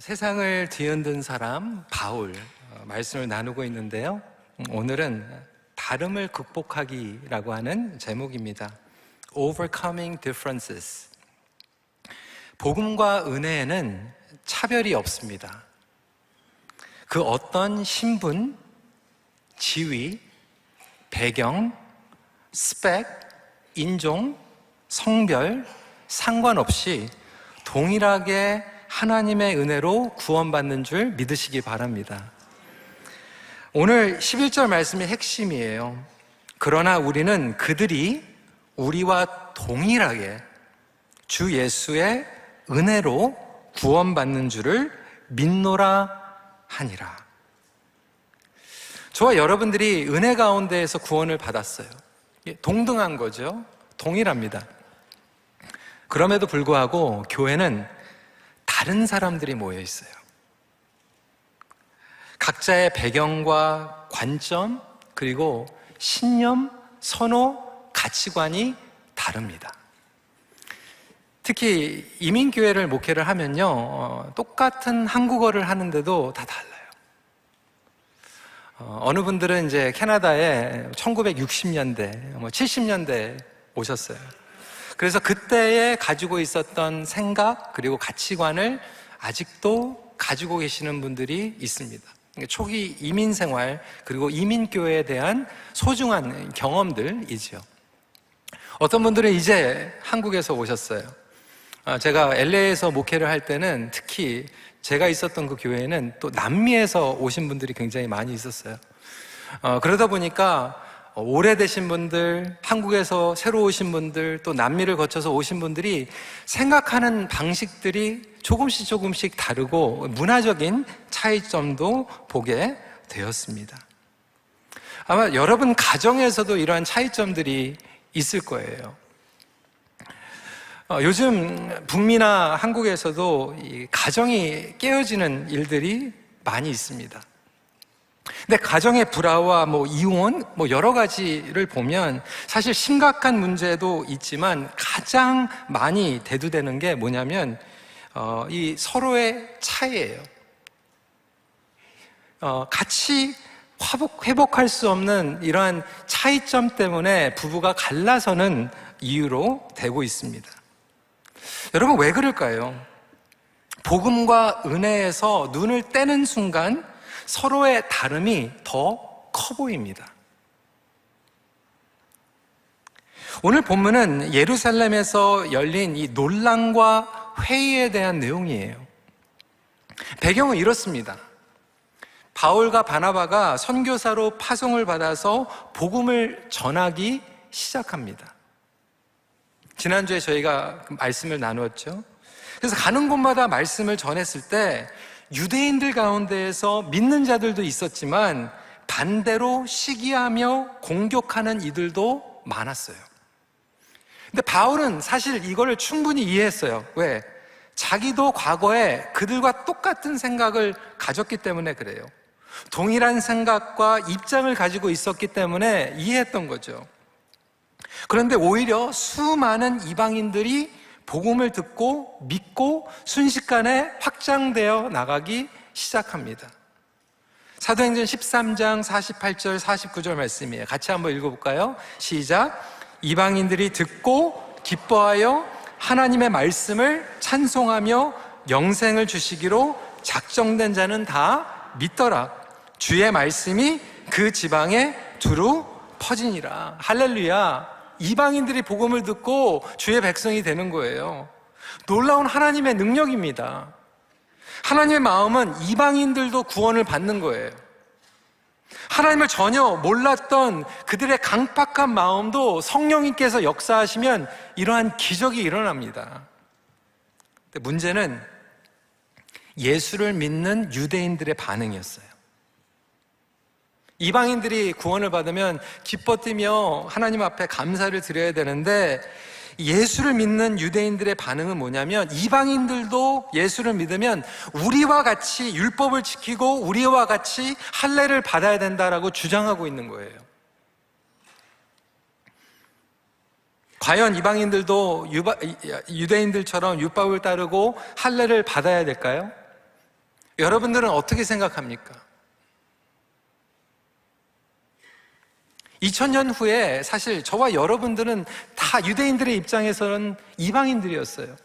세상을 뒤흔든 사람 바울 말씀을 나누고 있는데요. 오늘은 다름을 극복하기라고 하는 제목입니다. Overcoming differences. 복음과 은혜에는 차별이 없습니다. 그 어떤 신분, 지위, 배경, 스펙, 인종, 성별 상관없이 동일하게 하나님의 은혜로 구원받는 줄 믿으시기 바랍니다. 오늘 11절 말씀의 핵심이에요. 그러나 우리는 그들이 우리와 동일하게 주 예수의 은혜로 구원받는 줄을 믿노라 하니라. 저와 여러분들이 은혜 가운데에서 구원을 받았어요. 동등한 거죠. 동일합니다. 그럼에도 불구하고 교회는 다른 사람들이 모여 있어요. 각자의 배경과 관점, 그리고 신념, 선호, 가치관이 다릅니다. 특히 이민교회를 목회를 하면요, 똑같은 한국어를 하는데도 다 달라요. 어느 분들은 이제 캐나다에 1960년대, 70년대 오셨어요. 그래서 그때에 가지고 있었던 생각 그리고 가치관을 아직도 가지고 계시는 분들이 있습니다. 초기 이민 생활 그리고 이민교회에 대한 소중한 경험들이죠. 어떤 분들은 이제 한국에서 오셨어요. 제가 LA에서 목회를 할 때는 특히 제가 있었던 그 교회에는 또 남미에서 오신 분들이 굉장히 많이 있었어요. 그러다 보니까 오래되신 분들, 한국에서 새로 오신 분들, 또 남미를 거쳐서 오신 분들이 생각하는 방식들이 조금씩 다르고 문화적인 차이점도 보게 되었습니다. 아마 여러분 가정에서도 이러한 차이점들이 있을 거예요. 요즘 북미나 한국에서도 이 가정이 깨어지는 일들이 많이 있습니다. 근데 가정의 불화와 이혼, 여러 가지를 보면 사실 심각한 문제도 있지만 가장 많이 대두되는 게 뭐냐면 이 서로의 차이예요. 같이 회복할 수 없는 이러한 차이점 때문에 부부가 갈라서는 이유로 되고 있습니다. 여러분, 왜 그럴까요? 복음과 은혜에서 눈을 떼는 순간 서로의 다름이 더 커 보입니다. 오늘 본문은 예루살렘에서 열린 이 논란과 회의에 대한 내용이에요. 배경은 이렇습니다. 바울과 바나바가 선교사로 파송을 받아서 복음을 전하기 시작합니다. 지난주에 저희가 말씀을 나누었죠. 그래서 가는 곳마다 말씀을 전했을 때 유대인들 가운데에서 믿는 자들도 있었지만 반대로 시기하며 공격하는 이들도 많았어요. 근데 바울은 사실 이거를 충분히 이해했어요. 왜? 자기도 과거에 그들과 똑같은 생각을 가졌기 때문에 그래요. 동일한 생각과 입장을 가지고 있었기 때문에 이해했던 거죠. 그런데 오히려 수많은 이방인들이 복음을 듣고 믿고 순식간에 확장되어 나가기 시작합니다. 사도행전 13장 48절 49절 말씀이에요. 같이 한번 읽어볼까요? 시작. 이방인들이 듣고 기뻐하여 하나님의 말씀을 찬송하며 영생을 주시기로 작정된 자는 다 믿더라. 주의 말씀이 그 지방에 두루 퍼지니라. 할렐루야. 이방인들이 복음을 듣고 주의 백성이 되는 거예요. 놀라운 하나님의 능력입니다. 하나님의 마음은 이방인들도 구원을 받는 거예요. 하나님을 전혀 몰랐던 그들의 강팍한 마음도 성령님께서 역사하시면 이러한 기적이 일어납니다. 근데 문제는 예수를 믿는 유대인들의 반응이었어요. 이방인들이 구원을 받으면 기뻐 뛰며 하나님 앞에 감사를 드려야 되는데 예수를 믿는 유대인들의 반응은 뭐냐면 이방인들도 예수를 믿으면 우리와 같이 율법을 지키고 우리와 같이 할례를 받아야 된다라고 주장하고 있는 거예요. 과연 이방인들도 유대인들처럼 율법을 따르고 할례를 받아야 될까요? 여러분들은 어떻게 생각합니까? 2000년 후에 사실 저와 여러분들은 다 유대인들의 입장에서는 이방인들이었어요.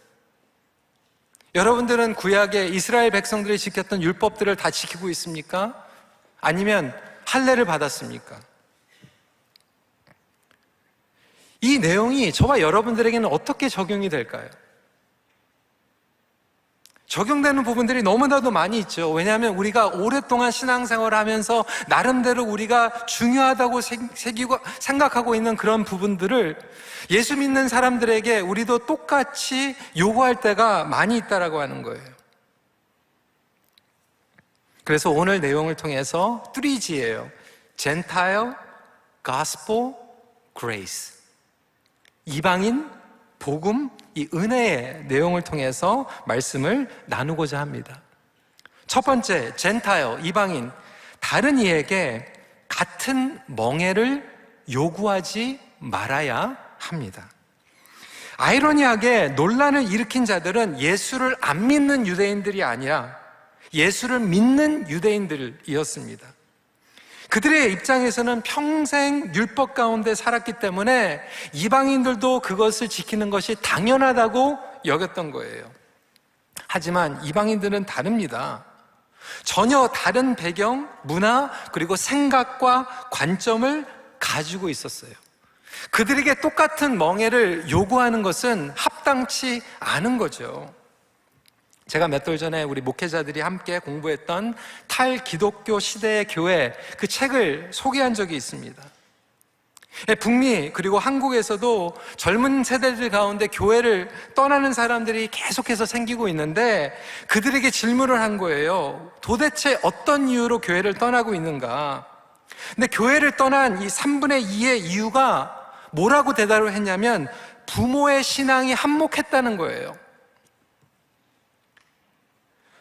여러분들은 구약의 이스라엘 백성들이 지켰던 율법들을 다 지키고 있습니까? 아니면 할례를 받았습니까? 이 내용이 저와 여러분들에게는 어떻게 적용이 될까요? 적용되는 부분들이 너무나도 많이 있죠. 왜냐하면 우리가 오랫동안 신앙생활을 하면서 나름대로 우리가 중요하다고 생각하고 있는 그런 부분들을 예수 믿는 사람들에게 우리도 똑같이 요구할 때가 많이 있다라고 하는 거예요. 그래서 오늘 내용을 통해서 3G예요. Gentile, Gospel, Grace. 이방인, 복음, 이 은혜의 내용을 통해서 말씀을 나누고자 합니다. 첫 번째, 젠타일, 이방인. 다른 이에게 같은 멍에를 요구하지 말아야 합니다. 아이러니하게 논란을 일으킨 자들은 예수를 안 믿는 유대인들이 아니라 예수를 믿는 유대인들이었습니다. 그들의 입장에서는 평생 율법 가운데 살았기 때문에 이방인들도 그것을 지키는 것이 당연하다고 여겼던 거예요. 하지만 이방인들은 다릅니다. 전혀 다른 배경, 문화, 그리고 생각과 관점을 가지고 있었어요. 그들에게 똑같은 멍에를 요구하는 것은 합당치 않은 거죠. 제가 몇 달 전에 우리 목회자들이 함께 공부했던 탈기독교 시대의 교회, 그 책을 소개한 적이 있습니다. 북미 그리고 한국에서도 젊은 세대들 가운데 교회를 떠나는 사람들이 계속해서 생기고 있는데 그들에게 질문을 한 거예요. 도대체 어떤 이유로 교회를 떠나고 있는가? 근데 교회를 떠난 이 3분의 2의 이유가 뭐라고 대답을 했냐면 부모의 신앙이 한몫했다는 거예요.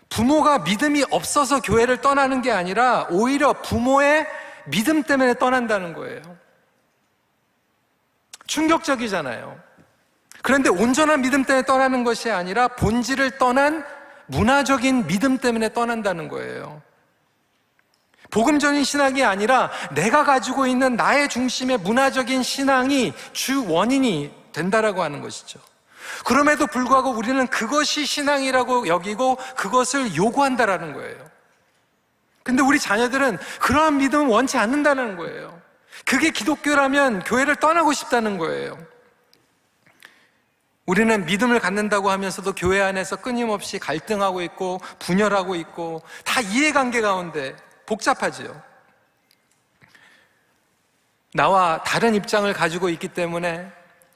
부모가 믿음이 없어서 교회를 떠나는 게 아니라 오히려 부모의 믿음 때문에 떠난다는 거예요. 충격적이잖아요. 그런데 온전한 믿음 때문에 떠나는 것이 아니라 본질을 떠난 문화적인 믿음 때문에 떠난다는 거예요. 복음적인 신앙이 아니라 내가 가지고 있는 나의 중심의 문화적인 신앙이 주 원인이 된다라고 하는 것이죠. 그럼에도 불구하고 우리는 그것이 신앙이라고 여기고 그것을 요구한다라는 거예요. 근데 우리 자녀들은 그러한 믿음을 원치 않는다는 거예요. 그게 기독교라면 교회를 떠나고 싶다는 거예요. 우리는 믿음을 갖는다고 하면서도 교회 안에서 끊임없이 갈등하고 있고 분열하고 있고 다 이해관계 가운데 복잡하지요. 나와 다른 입장을 가지고 있기 때문에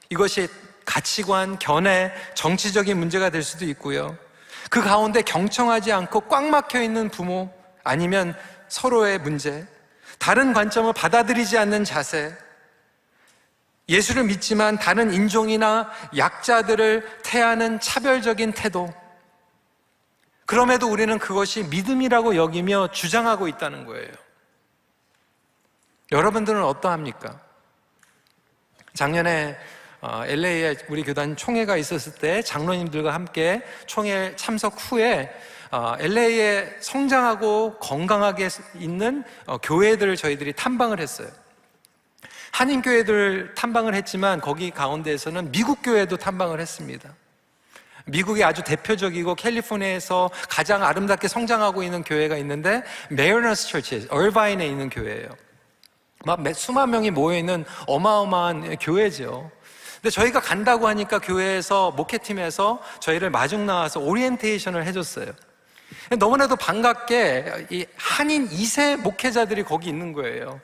이것이 가치관, 견해, 정치적인 문제가 될 수도 있고요. 그 가운데 경청하지 않고 꽉 막혀 있는 부모, 아니면 서로의 문제, 다른 관점을 받아들이지 않는 자세, 예수를 믿지만 다른 인종이나 약자들을 태하는 차별적인 태도, 그럼에도 우리는 그것이 믿음이라고 여기며 주장하고 있다는 거예요. 여러분들은 어떠합니까? 작년에 LA에 우리 교단 총회가 있었을 때 장로님들과 함께 총회 참석 후에 LA에 성장하고 건강하게 있는 교회들을 저희들이 탐방을 했어요. 한인교회들 탐방을 했지만 거기 가운데에서는 미국 교회도 탐방을 했습니다. 미국의 아주 대표적이고 캘리포니아에서 가장 아름답게 성장하고 있는 교회가 있는데 메리너스 처치, 얼바인에 있는 교회예요. 막 수만 명이 모여있는 어마어마한 교회죠. 근데 저희가 간다고 하니까 교회에서 목회팀에서 저희를 마중 나와서 오리엔테이션을 해줬어요. 너무나도 반갑게 이 한인 2세 목회자들이 거기 있는 거예요.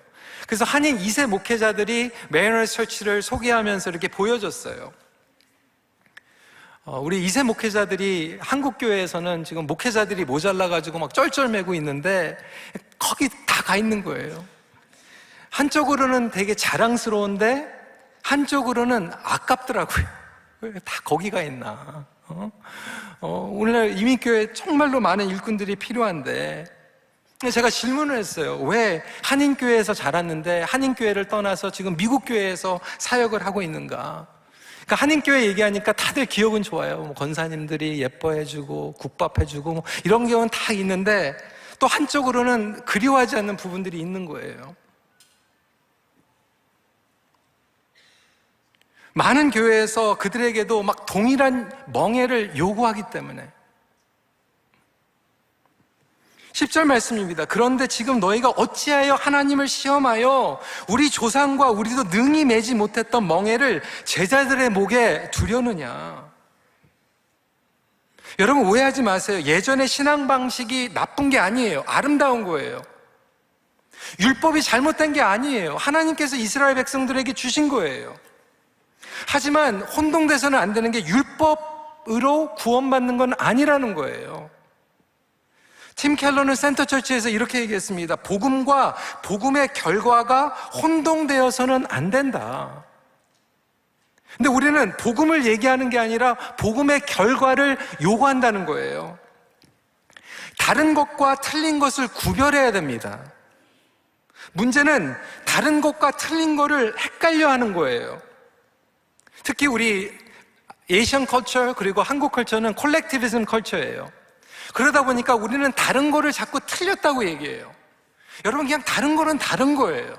그래서 한인 2세 목회자들이 메리너스 처치를 소개하면서 이렇게 보여줬어요. 우리 2세 목회자들이 한국 교회에서는 지금 목회자들이 모자라가지고 막 쩔쩔매고 있는데 거기 다 가 있는 거예요. 한쪽으로는 되게 자랑스러운데 한쪽으로는 아깝더라고요. 왜 다 거기가 있나? 오늘날 이민교회 정말로 많은 일꾼들이 필요한데 제가 질문을 했어요. 왜 한인교회에서 자랐는데 한인교회를 떠나서 지금 미국교회에서 사역을 하고 있는가? 그러니까 한인교회 얘기하니까 다들 기억은 좋아요. 뭐 권사님들이 예뻐해주고 국밥 해주고 뭐 이런 경우는 다 있는데 또 한쪽으로는 그리워하지 않는 부분들이 있는 거예요. 많은 교회에서 그들에게도 막 동일한 멍에를 요구하기 때문에 10절 말씀입니다. 그런데 지금 너희가 어찌하여 하나님을 시험하여 우리 조상과 우리도 능히 매지 못했던 멍에를 제자들의 목에 두려느냐. 여러분 오해하지 마세요. 예전의 신앙 방식이 나쁜 게 아니에요. 아름다운 거예요. 율법이 잘못된 게 아니에요. 하나님께서 이스라엘 백성들에게 주신 거예요. 하지만 혼동돼서는 안 되는 게 율법으로 구원받는 건 아니라는 거예요. 팀 켈러는 센터처치에서 이렇게 얘기했습니다. 복음과 복음의 결과가 혼동되어서는 안 된다. 근데 우리는 복음을 얘기하는 게 아니라 복음의 결과를 요구한다는 거예요. 다른 것과 틀린 것을 구별해야 됩니다. 문제는 다른 것과 틀린 것을 헷갈려 하는 거예요. 특히 우리 에이션 컬처 그리고 한국 컬처는 콜렉티비즘 컬처예요. 그러다 보니까 우리는 다른 거를 자꾸 틀렸다고 얘기해요. 여러분 그냥 다른 거는 다른 거예요.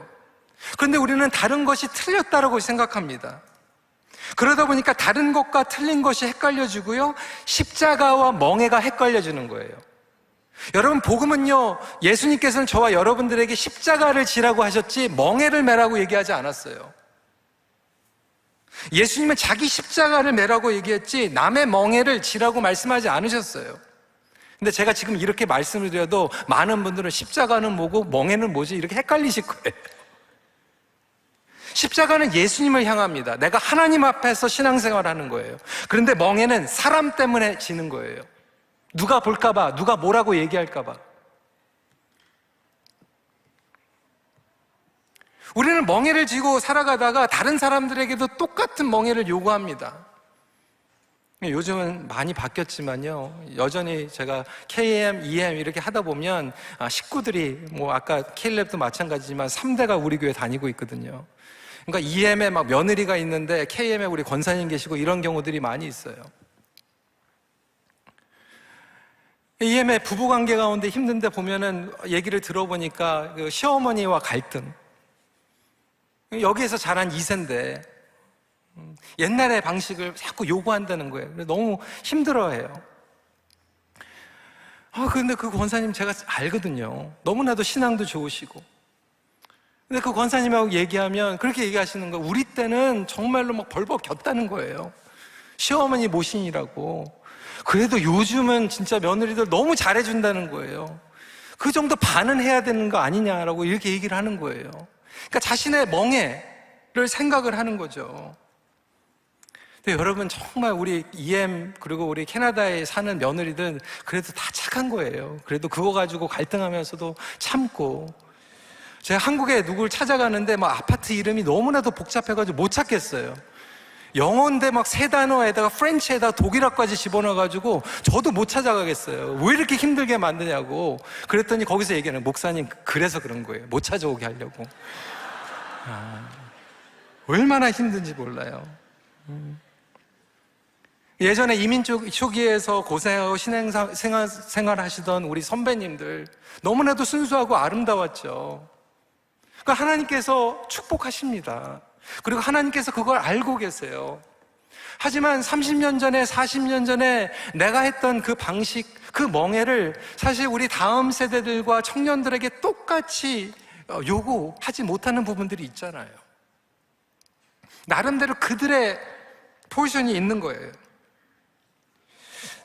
그런데 우리는 다른 것이 틀렸다고 생각합니다. 그러다 보니까 다른 것과 틀린 것이 헷갈려지고요, 십자가와 멍에가 헷갈려지는 거예요. 여러분 복음은요, 예수님께서는 저와 여러분들에게 십자가를 지라고 하셨지 멍에를 매라고 얘기하지 않았어요. 예수님은 자기 십자가를 매라고 얘기했지 남의 멍에를 지라고 말씀하지 않으셨어요. 근데 제가 지금 이렇게 말씀을 드려도 많은 분들은 십자가는 뭐고 멍에는 뭐지 이렇게 헷갈리실 거예요. 십자가는 예수님을 향합니다. 내가 하나님 앞에서 신앙생활하는 거예요. 그런데 멍에는 사람 때문에 지는 거예요. 누가 볼까봐, 누가 뭐라고 얘기할까봐. 우리는 멍에를 지고 살아가다가 다른 사람들에게도 똑같은 멍에를 요구합니다. 요즘은 많이 바뀌었지만요, 여전히 제가 KM, EM 이렇게 하다 보면 식구들이 뭐 아까 K랩도 마찬가지지만 3대가 우리 교회 다니고 있거든요. 그러니까 EM에 막 며느리가 있는데 KM에 우리 권사님 계시고 이런 경우들이 많이 있어요. EM의 부부관계 가운데 힘든데 보면은 얘기를 들어보니까 그 시어머니와 갈등, 여기에서 자란 2세인데 옛날의 방식을 자꾸 요구한다는 거예요. 너무 힘들어해요. 근데 그 권사님 제가 알거든요. 너무나도 신앙도 좋으시고. 근데 그 권사님하고 얘기하면 그렇게 얘기하시는 거예요. 우리 때는 정말로 막 벌벌 겼다는 거예요. 시어머니 모신이라고. 그래도 요즘은 진짜 며느리들 너무 잘해준다는 거예요. 그 정도 반은 해야 되는 거 아니냐라고 이렇게 얘기를 하는 거예요. 그러니까 자신의 멍에를 생각을 하는 거죠. 근데 여러분 정말 우리 EM 그리고 우리 캐나다에 사는 며느리들은 그래도 다 착한 거예요. 그래도 그거 가지고 갈등하면서도 참고. 제가 한국에 누굴 찾아가는데 막 아파트 이름이 너무나도 복잡해가지고 못 찾겠어요. 영어인데 막 세 단어에다가 프렌치에다가 독일어까지 집어넣어가지고 저도 못 찾아가겠어요. 왜 이렇게 힘들게 만드냐고. 그랬더니 거기서 얘기하는 목사님 그래서 그런 거예요. 못 찾아오게 하려고. 얼마나 힘든지 몰라요. 예전에 이민 초기에서 고생하고 신앙생활 하시던 우리 선배님들 너무나도 순수하고 아름다웠죠. 그러니까 하나님께서 축복하십니다. 그리고 하나님께서 그걸 알고 계세요. 하지만 30년 전에 40년 전에 내가 했던 그 방식, 그 멍에를 사실 우리 다음 세대들과 청년들에게 똑같이 요구하지 못하는 부분들이 있잖아요. 나름대로 그들의 포지션이 있는 거예요.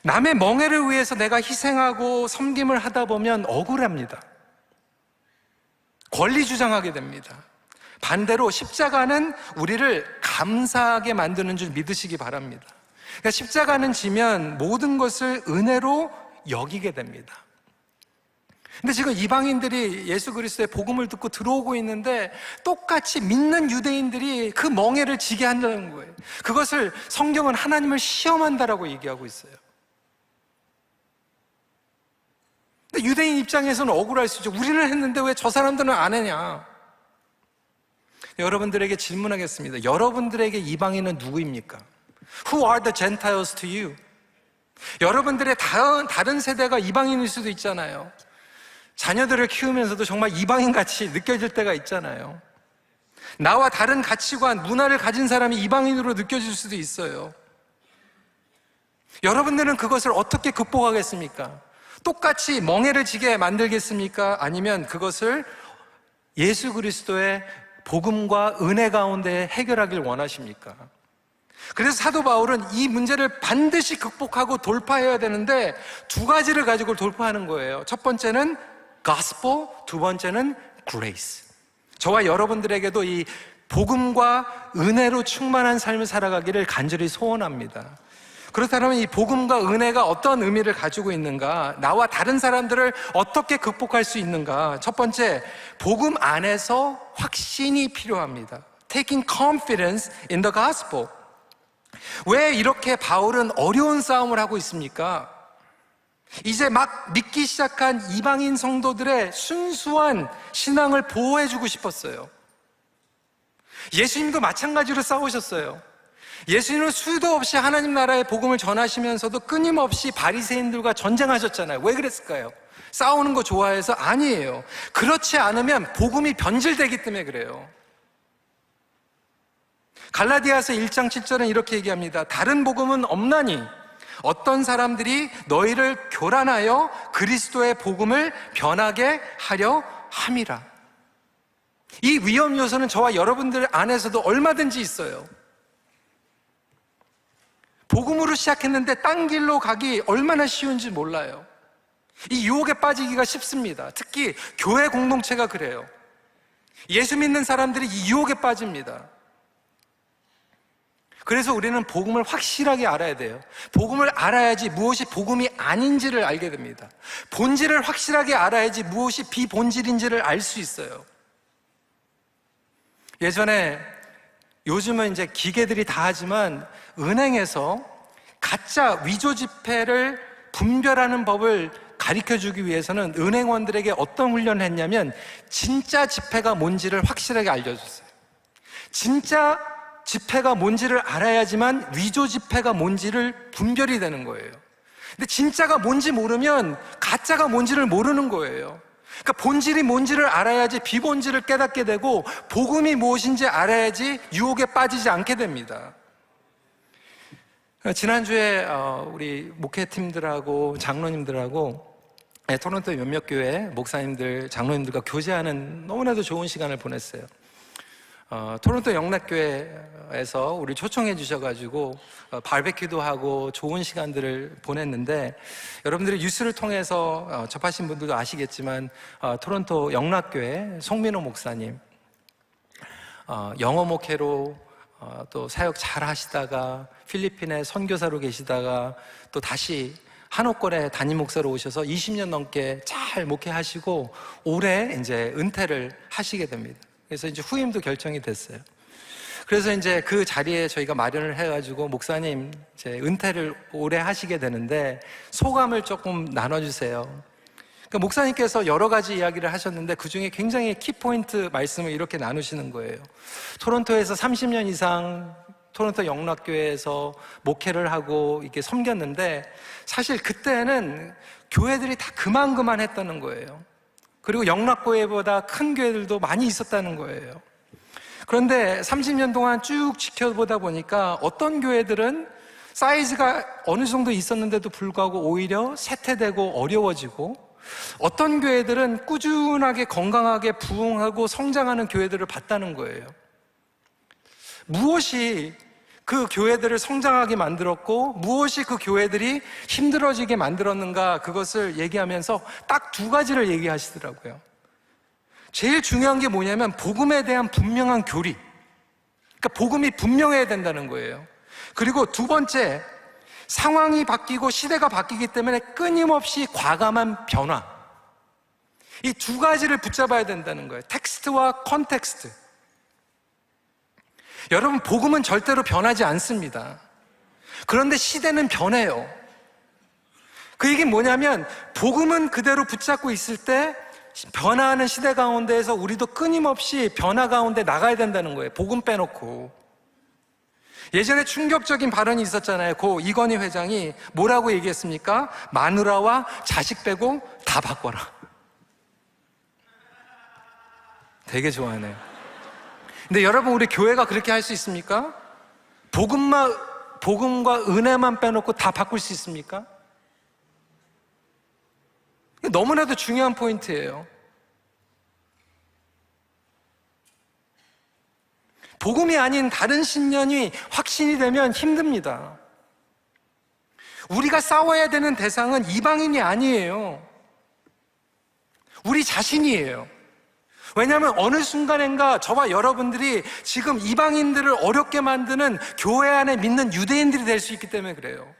남의 멍에를 위해서 내가 희생하고 섬김을 하다 보면 억울합니다. 권리 주장하게 됩니다. 반대로 십자가는 우리를 감사하게 만드는 줄 믿으시기 바랍니다. 그러니까 십자가는 지면 모든 것을 은혜로 여기게 됩니다. 근데 지금 이방인들이 예수 그리스도의 복음을 듣고 들어오고 있는데 똑같이 믿는 유대인들이 그 멍에를 지게 한다는 거예요. 그것을 성경은 하나님을 시험한다라고 얘기하고 있어요. 근데 유대인 입장에서는 억울할 수 있죠. 우리는 했는데 왜 저 사람들은 안 하냐? 여러분들에게 질문하겠습니다. 여러분들에게 이방인은 누구입니까? Who are the Gentiles to you? 여러분들의 다른 세대가 이방인일 수도 있잖아요. 자녀들을 키우면서도 정말 이방인같이 느껴질 때가 있잖아요. 나와 다른 가치관, 문화를 가진 사람이 이방인으로 느껴질 수도 있어요. 여러분들은 그것을 어떻게 극복하겠습니까? 똑같이 멍해를 지게 만들겠습니까? 아니면 그것을 예수 그리스도의 복음과 은혜 가운데 해결하길 원하십니까? 그래서 사도 바울은 이 문제를 반드시 극복하고 돌파해야 되는데 두 가지를 가지고 돌파하는 거예요. 첫 번째는 gospel, 두 번째는 grace. 저와 여러분들에게도 이 복음과 은혜로 충만한 삶을 살아가기를 간절히 소원합니다. 그렇다면 이 복음과 은혜가 어떤 의미를 가지고 있는가? 나와 다른 사람들을 어떻게 극복할 수 있는가? 첫 번째, 복음 안에서 확신이 필요합니다. Taking confidence in the gospel. 왜 이렇게 바울은 어려운 싸움을 하고 있습니까? 이제 막 믿기 시작한 이방인 성도들의 순수한 신앙을 보호해주고 싶었어요. 예수님도 마찬가지로 싸우셨어요. 예수님은 수도 없이 하나님 나라의 복음을 전하시면서도 끊임없이 바리새인들과 전쟁하셨잖아요. 왜 그랬을까요? 싸우는 거 좋아해서? 아니에요. 그렇지 않으면 복음이 변질되기 때문에 그래요. 갈라디아서 1장 7절은 이렇게 얘기합니다. 다른 복음은 없나니 어떤 사람들이 너희를 교란하여 그리스도의 복음을 변하게 하려 함이라. 이 위험 요소는 저와 여러분들 안에서도 얼마든지 있어요. 복음으로 시작했는데 딴 길로 가기 얼마나 쉬운지 몰라요. 이 유혹에 빠지기가 쉽습니다. 특히 교회 공동체가 그래요. 예수 믿는 사람들이 이 유혹에 빠집니다. 그래서 우리는 복음을 확실하게 알아야 돼요. 복음을 알아야지 무엇이 복음이 아닌지를 알게 됩니다. 본질을 확실하게 알아야지 무엇이 비본질인지를 알 수 있어요. 예전에, 요즘은 이제 기계들이 다 하지만 은행에서 가짜 위조 지폐를 분별하는 법을 가르쳐주기 위해서는 은행원들에게 어떤 훈련을 했냐면 진짜 지폐가 뭔지를 확실하게 알려줬어요. 진짜 지폐가 뭔지를 알아야지만 위조 지폐가 뭔지를 분별이 되는 거예요. 근데 진짜가 뭔지 모르면 가짜가 뭔지를 모르는 거예요. 그러니까 본질이 뭔지를 알아야지 비본질을 깨닫게 되고 복음이 무엇인지 알아야지 유혹에 빠지지 않게 됩니다. 지난주에 우리 목회팀들하고 장로님들하고 토론토 몇몇 교회 목사님들, 장로님들과 교제하는 너무나도 좋은 시간을 보냈어요. 토론토 영락교회에서 우리 초청해 주셔가지고 바베큐도 하고 좋은 시간들을 보냈는데, 여러분들이 뉴스를 통해서 접하신 분들도 아시겠지만 토론토 영락교회 송민호 목사님, 영어 목회로 또 사역 잘 하시다가 필리핀에 선교사로 계시다가 또 다시 한옥골에 담임 목사로 오셔서 20년 넘게 잘 목회하시고 올해 이제 은퇴를 하시게 됩니다. 그래서 이제 후임도 결정이 됐어요. 그래서 이제 그 자리에 저희가 마련을 해가지고 목사님 이제 은퇴를 올해 하시게 되는데 소감을 조금 나눠주세요. 그러니까 목사님께서 여러 가지 이야기를 하셨는데 그 중에 굉장히 키포인트 말씀을 이렇게 나누시는 거예요. 토론토에서 30년 이상 토론토 영락교회에서 목회를 하고 이렇게 섬겼는데 사실 그때는 교회들이 다 그만했다는 거예요. 그리고 영락교회보다 큰 교회들도 많이 있었다는 거예요. 그런데 30년 동안 쭉 지켜보다 보니까 어떤 교회들은 사이즈가 어느 정도 있었는데도 불구하고 오히려 쇠퇴되고 어려워지고, 어떤 교회들은 꾸준하게 건강하게 부흥하고 성장하는 교회들을 봤다는 거예요. 무엇이 그 교회들을 성장하게 만들었고 무엇이 그 교회들이 힘들어지게 만들었는가, 그것을 얘기하면서 딱 두 가지를 얘기하시더라고요. 제일 중요한 게 뭐냐면 복음에 대한 분명한 교리, 그러니까 복음이 분명해야 된다는 거예요. 그리고 두 번째, 상황이 바뀌고 시대가 바뀌기 때문에 끊임없이 과감한 변화, 이 두 가지를 붙잡아야 된다는 거예요. 텍스트와 컨텍스트. 여러분, 복음은 절대로 변하지 않습니다. 그런데 시대는 변해요. 그 얘기는 뭐냐면 복음은 그대로 붙잡고 있을 때 변화하는 시대 가운데에서 우리도 끊임없이 변화 가운데 나가야 된다는 거예요. 복음 빼놓고. 예전에 충격적인 발언이 있었잖아요. 고 이건희 회장이 뭐라고 얘기했습니까? 마누라와 자식 빼고 다 바꿔라. 되게 좋아하네요. 근데 여러분, 우리 교회가 그렇게 할 수 있습니까? 복음과 은혜만 빼놓고 다 바꿀 수 있습니까? 너무나도 중요한 포인트예요. 복음이 아닌 다른 신념이 확신이 되면 힘듭니다. 우리가 싸워야 되는 대상은 이방인이 아니에요. 우리 자신이에요. 왜냐하면 어느 순간인가 저와 여러분들이 지금 이방인들을 어렵게 만드는 교회 안에 믿는 유대인들이 될 수 있기 때문에 그래요.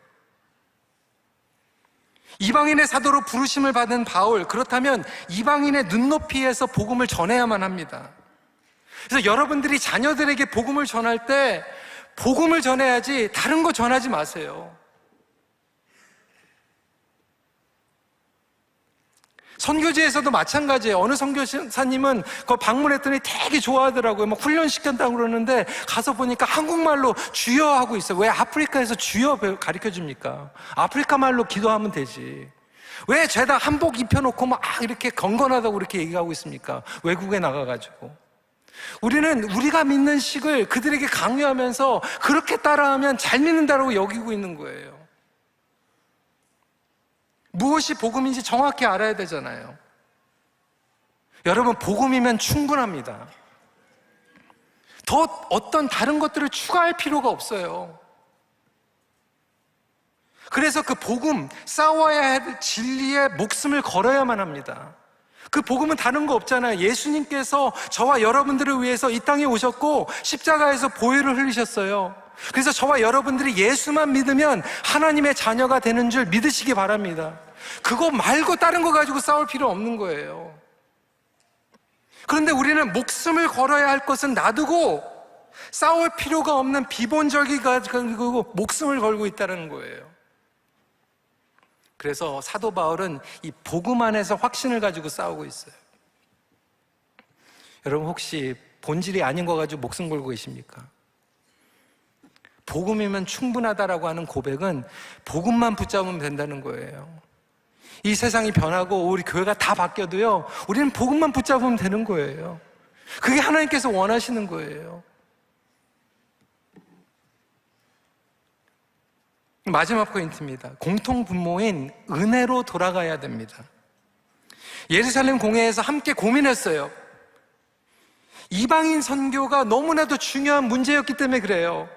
이방인의 사도로 부르심을 받은 바울, 그렇다면 이방인의 눈높이에서 복음을 전해야만 합니다. 그래서 여러분들이 자녀들에게 복음을 전할 때 복음을 전해야지 다른 거 전하지 마세요. 선교지에서도 마찬가지예요. 어느 선교사님은 그 방문했더니 되게 좋아하더라고요. 막 훈련시켰다고 그러는데 가서 보니까 한국말로 주여 하고 있어요. 왜 아프리카에서 주여 가르쳐 줍니까? 아프리카 말로 기도하면 되지. 왜 죄다 한복 입혀놓고 막 이렇게 건건하다고 그렇게 얘기하고 있습니까? 외국에 나가가지고. 우리는 우리가 믿는 식을 그들에게 강요하면서 그렇게 따라하면 잘 믿는다고 여기고 있는 거예요. 무엇이 복음인지 정확히 알아야 되잖아요. 여러분, 복음이면 충분합니다. 더 어떤 다른 것들을 추가할 필요가 없어요. 그래서 그 복음, 싸워야 할 진리에 목숨을 걸어야만 합니다. 그 복음은 다른 거 없잖아요. 예수님께서 저와 여러분들을 위해서 이 땅에 오셨고 십자가에서 보혈을 흘리셨어요. 그래서 저와 여러분들이 예수만 믿으면 하나님의 자녀가 되는 줄 믿으시기 바랍니다. 그거 말고 다른 거 가지고 싸울 필요 없는 거예요. 그런데 우리는 목숨을 걸어야 할 것은 놔두고 싸울 필요가 없는 비본적이 가지고 목숨을 걸고 있다는 거예요. 그래서 사도 바울은 이 복음 안에서 확신을 가지고 싸우고 있어요. 여러분, 혹시 본질이 아닌 거 가지고 목숨 걸고 계십니까? 복음이면 충분하다라고 하는 고백은 복음만 붙잡으면 된다는 거예요. 이 세상이 변하고 우리 교회가 다 바뀌어도요, 우리는 복음만 붙잡으면 되는 거예요. 그게 하나님께서 원하시는 거예요. 마지막 포인트입니다. 공통 분모인 은혜로 돌아가야 됩니다. 예루살렘 공회에서 함께 고민했어요. 이방인 선교가 너무나도 중요한 문제였기 때문에 그래요.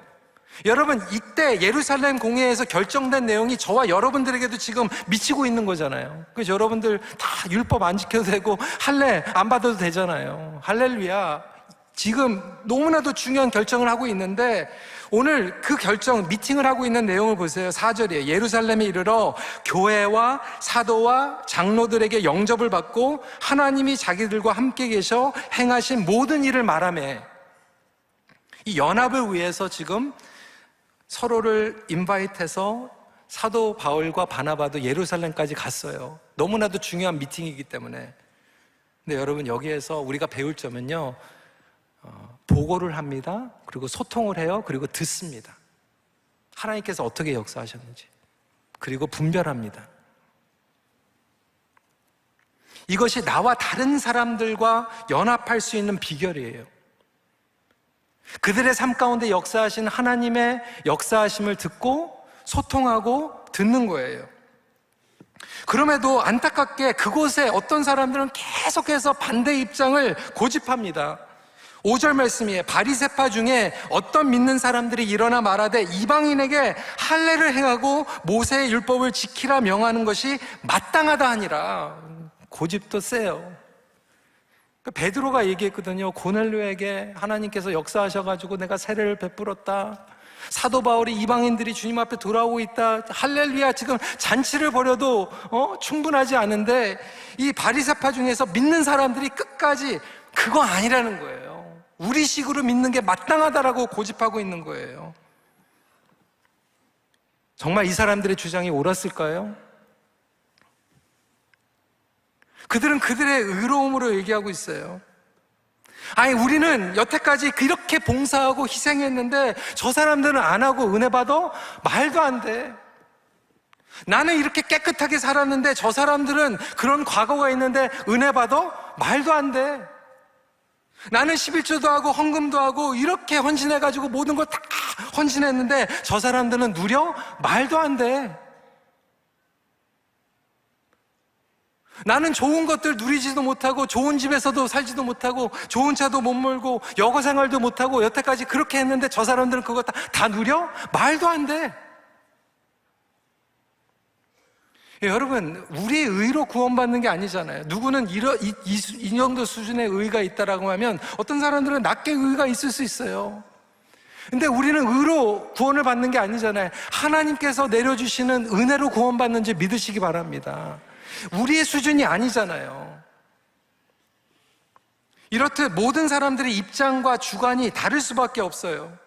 여러분, 이때 예루살렘 공회에서 결정된 내용이 저와 여러분들에게도 지금 미치고 있는 거잖아요. 그래서 여러분들 다 율법 안 지켜도 되고 할례 안 받아도 되잖아요. 할렐루야. 지금 너무나도 중요한 결정을 하고 있는데 오늘 그 결정, 미팅을 하고 있는 내용을 보세요. 4절이에요. 예루살렘에 이르러 교회와 사도와 장로들에게 영접을 받고 하나님이 자기들과 함께 계셔 행하신 모든 일을 말하며, 이 연합을 위해서 지금 서로를 인바이트해서 사도 바울과 바나바도 예루살렘까지 갔어요. 너무나도 중요한 미팅이기 때문에. 근데 여러분, 여기에서 우리가 배울 점은요, 보고를 합니다. 그리고 소통을 해요. 그리고 듣습니다. 하나님께서 어떻게 역사하셨는지. 그리고 분별합니다. 이것이 나와 다른 사람들과 연합할 수 있는 비결이에요. 그들의 삶 가운데 역사하신 하나님의 역사하심을 듣고 소통하고 듣는 거예요. 그럼에도 안타깝게 그곳에 어떤 사람들은 계속해서 반대 입장을 고집합니다. 5절 말씀이에요. 바리새파 중에 어떤 믿는 사람들이 일어나 말하되 이방인에게 할례를 행하고 모세의 율법을 지키라 명하는 것이 마땅하다 하니라. 고집도 세요. 베드로가 얘기했거든요. 고넬료에게 하나님께서 역사하셔가지고 내가 세례를 베풀었다. 사도 바울이 이방인들이 주님 앞에 돌아오고 있다. 할렐루야. 지금 잔치를 벌여도 충분하지 않은데 이 바리새파 중에서 믿는 사람들이 끝까지 그거 아니라는 거예요. 우리 식으로 믿는 게 마땅하다라고 고집하고 있는 거예요. 정말 이 사람들의 주장이 옳았을까요? 그들은 그들의 의로움으로 얘기하고 있어요. 아니, 우리는 여태까지 그렇게 봉사하고 희생했는데 저 사람들은 안 하고 은혜 받아? 말도 안 돼. 나는 이렇게 깨끗하게 살았는데 저 사람들은 그런 과거가 있는데 은혜 받아? 말도 안 돼. 나는 11조도 하고 헌금도 하고 이렇게 헌신해가지고 모든 걸 다 헌신했는데 저 사람들은 누려? 말도 안 돼. 나는 좋은 것들 누리지도 못하고 좋은 집에서도 살지도 못하고 좋은 차도 못 몰고 여고 생활도 못하고 여태까지 그렇게 했는데 저 사람들은 그거 다 누려? 말도 안 돼. 여러분, 우리의 의로 구원받는 게 아니잖아요. 누구는 이 정도 수준의 의가 있다라고 하면 어떤 사람들은 낮게 의가 있을 수 있어요. 근데 우리는 의로 구원을 받는 게 아니잖아요. 하나님께서 내려주시는 은혜로 구원받는 줄 믿으시기 바랍니다. 우리의 수준이 아니잖아요. 이렇듯 모든 사람들의 입장과 주관이 다를 수밖에 없어요.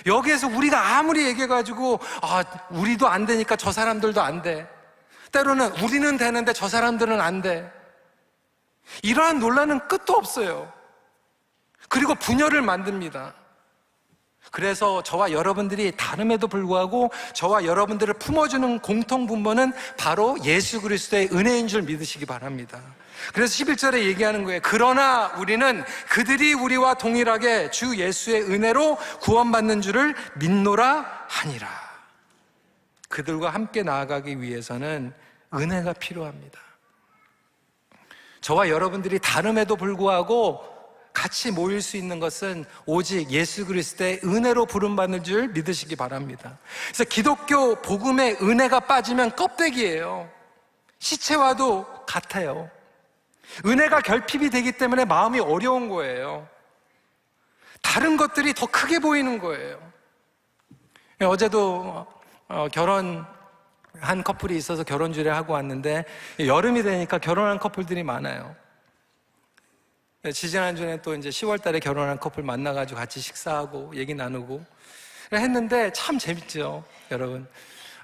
여기에서 우리가 아무리 얘기해가지고 우리도 안 되니까 저 사람들도 안 돼, 때로는 우리는 되는데 저 사람들은 안 돼, 이러한 논란은 끝도 없어요. 그리고 분열을 만듭니다. 그래서 저와 여러분들이 다름에도 불구하고 저와 여러분들을 품어주는 공통분모는 바로 예수 그리스도의 은혜인 줄 믿으시기 바랍니다. 그래서 11절에 얘기하는 거예요. 그러나 우리는 그들이 우리와 동일하게 주 예수의 은혜로 구원받는 줄을 믿노라 하니라. 그들과 함께 나아가기 위해서는 은혜가 필요합니다. 저와 여러분들이 다름에도 불구하고 같이 모일 수 있는 것은 오직 예수 그리스도의 은혜로 부름받는 줄 믿으시기 바랍니다. 그래서 기독교 복음의 은혜가 빠지면 껍데기예요. 시체와도 같아요. 은혜가 결핍이 되기 때문에 마음이 어려운 거예요. 다른 것들이 더 크게 보이는 거예요. 어제도 결혼한 커플이 있어서 결혼주례 하고 왔는데 여름이 되니까 결혼한 커플들이 많아요. 지지난주에 또 이제 10월 달에 결혼한 커플 만나가지고 같이 식사하고 얘기 나누고 했는데 참 재밌죠, 여러분.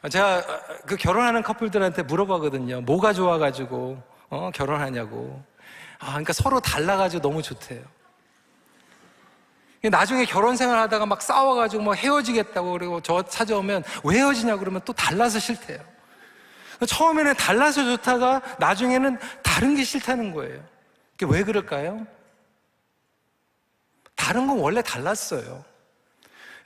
제가 그 결혼하는 커플들한테 물어보거든요. 뭐가 좋아가지고 결혼하냐고. 그러니까 서로 달라가지고 너무 좋대요. 나중에 결혼 생활 하다가 막 싸워가지고 뭐 헤어지겠다고 그러고 저 찾아오면 왜 헤어지냐고 그러면 또 달라서 싫대요. 처음에는 달라서 좋다가 나중에는 다른 게 싫다는 거예요. 왜 그럴까요? 다른 건 원래 달랐어요.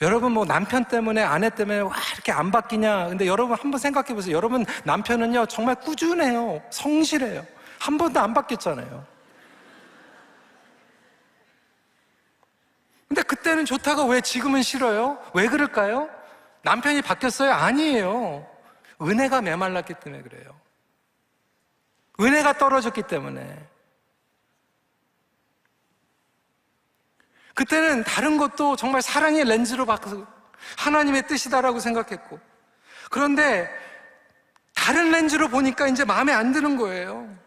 여러분 뭐 남편 때문에 아내 때문에 와 이렇게 안 바뀌냐? 근데 여러분 한번 생각해 보세요. 여러분 남편은요 정말 꾸준해요. 성실해요. 한 번도 안 바뀌었잖아요. 근데 그때는 좋다가 왜 지금은 싫어요? 왜 그럴까요? 남편이 바뀌었어요? 아니에요. 은혜가 메말랐기 때문에 그래요. 은혜가 떨어졌기 때문에. 그때는 다른 것도 정말 사랑의 렌즈로 바꿔서 하나님의 뜻이다라고 생각했고, 그런데 다른 렌즈로 보니까 이제 마음에 안 드는 거예요.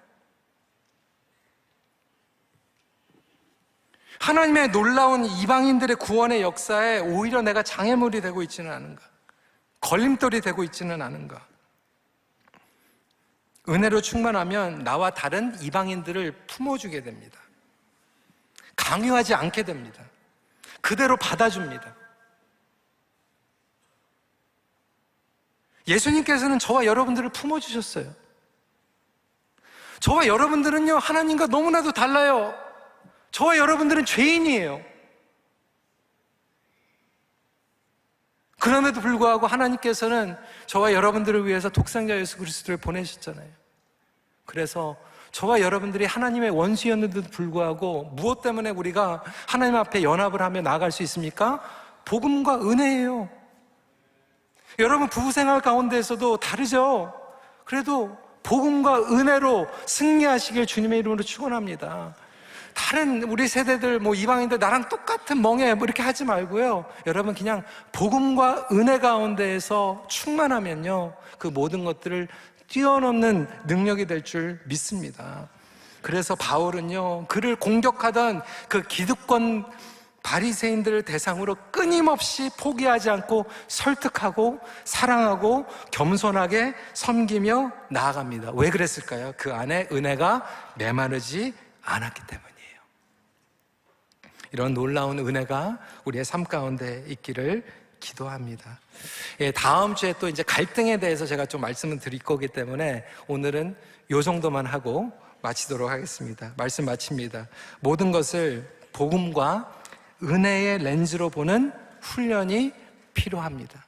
하나님의 놀라운 이방인들의 구원의 역사에 오히려 내가 장애물이 되고 있지는 않은가? 걸림돌이 되고 있지는 않은가? 은혜로 충만하면 나와 다른 이방인들을 품어주게 됩니다. 강요하지 않게 됩니다. 그대로 받아줍니다. 예수님께서는 저와 여러분들을 품어주셨어요. 저와 여러분들은요 하나님과 너무나도 달라요. 저와 여러분들은 죄인이에요. 그럼에도 불구하고 하나님께서는 저와 여러분들을 위해서 독생자 예수 그리스도를 보내셨잖아요. 그래서 저와 여러분들이 하나님의 원수였는데도 불구하고 무엇 때문에 우리가 하나님 앞에 연합을 하며 나아갈 수 있습니까? 복음과 은혜예요. 여러분 부부생활 가운데에서도 다르죠? 그래도 복음과 은혜로 승리하시길 주님의 이름으로 축원합니다. 다른 우리 세대들 뭐 이방인들 나랑 똑같은 멍해 뭐 이렇게 하지 말고요, 여러분 그냥 복음과 은혜 가운데에서 충만하면요 그 모든 것들을 뛰어넘는 능력이 될 줄 믿습니다. 그래서 바울은요 그를 공격하던 그 기득권 바리새인들을 대상으로 끊임없이 포기하지 않고 설득하고 사랑하고 겸손하게 섬기며 나아갑니다. 왜 그랬을까요? 그 안에 은혜가 메마르지 않았기 때문이에요. 이런 놀라운 은혜가 우리의 삶 가운데 있기를 기도합니다. 예, 다음 주에 또 이제 갈등에 대해서 제가 좀 말씀을 드릴 거기 때문에 오늘은 요 정도만 하고 마치도록 하겠습니다. 말씀 마칩니다. 모든 것을 복음과 은혜의 렌즈로 보는 훈련이 필요합니다.